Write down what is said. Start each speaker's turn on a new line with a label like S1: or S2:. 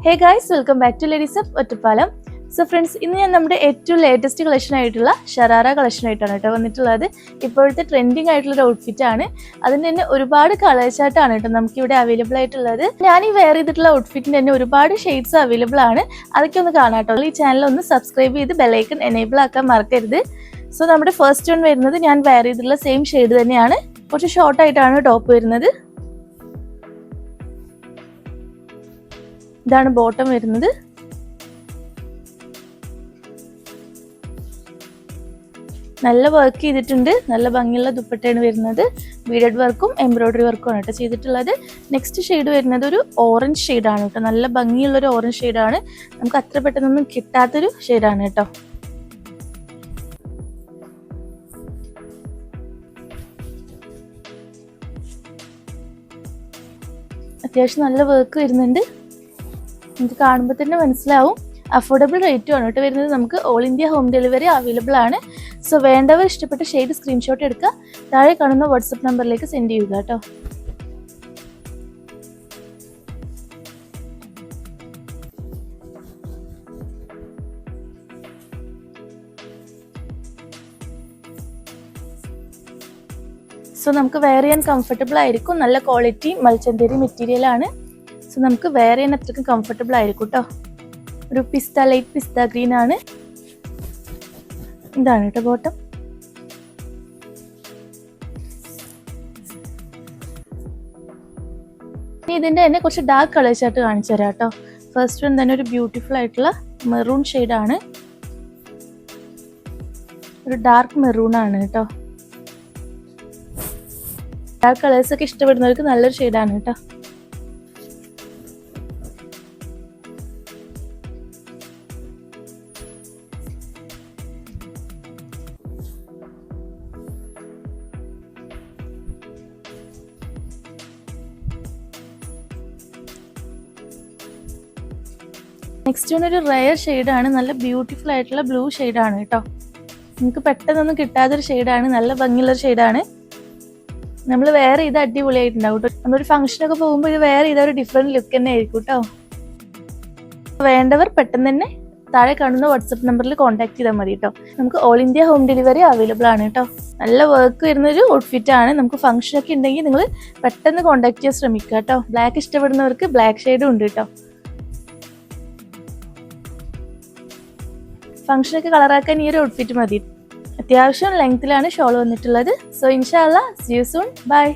S1: Hey guys, welcome back to Ladies of Ottapalam. So friends, ഇന്ന് ഞാൻ നമ്മുടെ ഏറ്റവും ലേറ്റസ്റ്റ് കളക്ഷൻ ആയിട്ടുള്ള ഷറാറ കളക്ഷൻ ആയിട്ടാണ് കേട്ടോ വന്നിട്ടുള്ളത്. ഇപ്പോഴത്തെ ട്രെൻഡിങ് ആയിട്ടുള്ള ഒരു ഔട്ട്ഫിറ്റ് ആണ്. അതിൻ്റെ തന്നെ ഒരുപാട് കളേഴ്സ് ആയിട്ടാണ് കേട്ടോ നമുക്ക് ഇവിടെ അവൈലബിൾ ആയിട്ടുള്ളത്. ഞാൻ ഈ വെയർ ചെയ്തിട്ടുള്ള ഔട്ട്ഫിറ്റിൻ്റെ തന്നെ ഒരുപാട് ഷെയ്ഡ്സ് അവൈലബിൾ ആണ്. അതൊക്കെ ഒന്ന് കാണാം കേട്ടോ. ഈ ചാനൽ ഒന്ന് സബ്സ്ക്രൈബ് ചെയ്ത് ബെൽ ഐക്കൺ എനേബിൾ ആക്കാൻ മറക്കരുത്. സോ നമ്മുടെ ഫസ്റ്റ് വൺ വരുന്നത് ഞാൻ വെയർ ചെയ്തിട്ടുള്ള സെയിം ഷെയ്ഡ് തന്നെയാണ്. കുറച്ച് ഷോർട്ട് ആയിട്ടാണ് ടോപ്പ് വരുന്നത്. ഇതാണ് ബോട്ടം വരുന്നത്. നല്ല വർക്ക് ചെയ്തിട്ടുണ്ട്. നല്ല ഭംഗിയുള്ള ദുപ്പട്ടയാണ് വരുന്നത്. ബീഡഡ് വർക്കും എംബ്രോയിഡറി വർക്കും ആണ് കേട്ടോ ചെയ്തിട്ടുള്ളത്. നെക്സ്റ്റ് ഷെയ്ഡ് വരുന്നത് ഒരു ഓറഞ്ച് ഷെയ്ഡാണ് കേട്ടോ. നല്ല ഭംഗിയുള്ളൊരു ഓറഞ്ച് ഷെയ്ഡാണ്. നമുക്ക് അത്ര പെട്ടെന്നൊന്നും കിട്ടാത്തൊരു ഷെയ്ഡാണ് കേട്ടോ. അത്യാവശ്യം നല്ല വർക്ക് വരുന്നുണ്ട്. നമുക്ക് കാണുമ്പോൾ തന്നെ മനസ്സിലാവും. അഫോർഡബിൾ റേറ്റും ആണ് കേട്ടോ വരുന്നത്. നമുക്ക് all India home delivery available ആണ്. സോ വേണ്ടവർ ഇഷ്ടപ്പെട്ട ഷെയ്ഡ് സ്ക്രീൻഷോട്ട് എടുക്കുക, താഴെ കാണുന്ന വാട്സപ്പ് നമ്പറിലേക്ക് സെൻഡ് ചെയ്യുക കേട്ടോ. സോ നമുക്ക് വെയർ ചെയ്യാൻ കംഫർട്ടബിൾ ആയിരിക്കും. നല്ല ക്വാളിറ്റി മൽച്ചന്തേരി മെറ്റീരിയൽ ആണ്. സോ നമുക്ക് വെയർ ചെയ്യാൻ അത്രയ്ക്ക് കംഫർട്ടബിൾ ആയിരിക്കും കേട്ടോ. ഒരു ലൈറ്റ് പിസ്ത ഗ്രീൻ ആണ്. ഇതാണ് കേട്ടോ ബോട്ടം. ഇനി ഇതിൻ്റെ തന്നെ കുറച്ച് ഡാർക്ക് കളേഴ്സ് ആയിട്ട് കാണിച്ചു തരാം കേട്ടോ. ഫസ്റ്റ് വൺ തന്നെ ഒരു ബ്യൂട്ടിഫുൾ ആയിട്ടുള്ള മെറൂൺ ഷെയ്ഡാണ്. ഒരു ഡാർക്ക് മെറൂൺ ആണ് കേട്ടോ. ഡാർക്ക് കളേഴ്സ് ഒക്കെ ഇഷ്ടപ്പെടുന്നവർക്ക് നല്ലൊരു ഷെയ്ഡാണ് കേട്ടോ. നെക്സ്റ്റ് ഒരു റയർ ഷെയ്ഡാണ്. നല്ല ബ്യൂട്ടിഫുൾ ആയിട്ടുള്ള ബ്ലൂ ഷെയ്ഡാണ് കേട്ടോ. നമുക്ക് പെട്ടെന്നൊന്നും കിട്ടാത്തൊരു ഷെയ്ഡാണ്. നല്ല ഭംഗിയുള്ളൊരു ഷെയ്ഡാണ്. നമ്മൾ വെയർ ചെയ്ത് അടിപൊളിയായിട്ടുണ്ടാവും കേട്ടോ. നമ്മളൊരു ഫംഗ്ഷനൊക്കെ പോകുമ്പോൾ ഇത് വെയർ ചെയ്ത ഒരു ഡിഫറെൻറ്റ് ലുക്ക് തന്നെ ആയിരിക്കും കേട്ടോ. വേണ്ടവർ പെട്ടെന്ന് തന്നെ താഴെ കാണുന്ന വാട്സപ്പ് നമ്പറിൽ കോൺടാക്ട് ചെയ്താൽ മതി കേട്ടോ. നമുക്ക് all India home delivery available ആണ് കേട്ടോ. നല്ല വർക്ക് വരുന്നൊരു ഔട്ട്ഫിറ്റ് ആണ്. നമുക്ക് ഫംഗ്ഷനൊക്കെ ഉണ്ടെങ്കിൽ നിങ്ങൾ പെട്ടെന്ന് കോൺടാക്ട് ചെയ്യാൻ ശ്രമിക്കുക കേട്ടോ. ബ്ലാക്ക് ഇഷ്ടപ്പെടുന്നവർക്ക് ബ്ലാക്ക് ഷെയ്ഡും ഉണ്ട് കേട്ടോ. ഫംഗ്ഷനൊക്കെ കളറാക്കാൻ ഈ ഒരു ഔട്ട്ഫിറ്റ് മതി. അത്യാവശ്യം ലെങ്ത്തിലാണ് ഷോൾ വന്നിട്ടുള്ളത്. സോ ഇൻഷാ അല്ലാ, സീ യു സൂൺ. ബൈ.